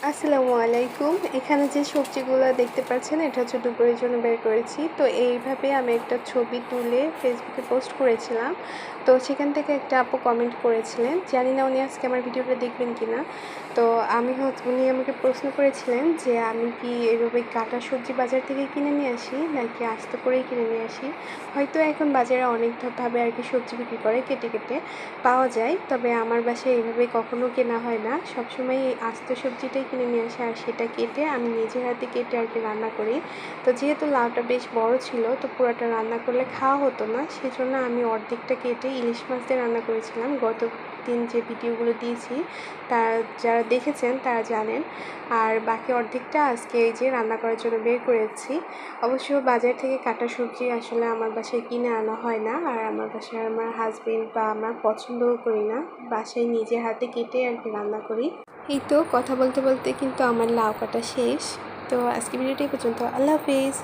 আসসালামু আলাইকুম। এখানে যে সবজিগুলো দেখতে পাচ্ছেন এটা হচ্ছে দুপুরের জন্য বের করেছি। তো এইভাবে আমি একটা ছবি তুলে ফেসবুকে পোস্ট করেছিলাম। তো সেখান থেকে একটা আপু কমেন্ট করেছিলেন। জানি না উনি আজকে আমার ভিডিওটা দেখবেন কিনা। তো উনি আমাকে প্রশ্ন করেছিলেন যে আমি কি এভাবে কাটা সবজি বাজার থেকে কিনে নিয়ে আসি নাকি আস্ত করেই কিনে নিয়ে আসি। হয়তো এখন বাজারে অনেকভাবে আর কি সবজি বিক্রি করে কেটে কেটে পাওয়া যায়, তবে আমার বাসায় এইভাবে কখনো কেনা হয় না। সবসময় এই আস্ত সবজিটাই কিনে নিয়ে আসি আর সেটা কেটে আমি নিজের হাতে কেটে আর কি রান্না করি। তো যেহেতু লাউটা বেশ বড় ছিল তো পুরোটা রান্না করলে খাওয়া হতো না, সেজন্য আমি অর্ধেকটা কেটে ইলিশ মাছ দিয়ে রান্না করেছিলাম। গত দিন যে ভিডিওগুলো দিয়েছি তারা যারা দেখেছেন তারা জানেন। আর বাকি অর্ধেকটা আজকে এই যে রান্না করার জন্য বের করেছি। অবশ্য বাজার থেকে কাটা সবজি আসলে আমার বাসায় কিনে আনা হয় না, আর আমার বাসায় আমার হাজবেন্ড বা আমার পছন্দও করি না। বাসায় নিজের হাতে কেটে আর কি রান্না করি। এই তো কথা বলতে বলতে কিন্তু আমার লাউ কাটা শেষ। তো আজকে ভিডিওটি এই পর্যন্ত। আল্লাহ হাফিজ।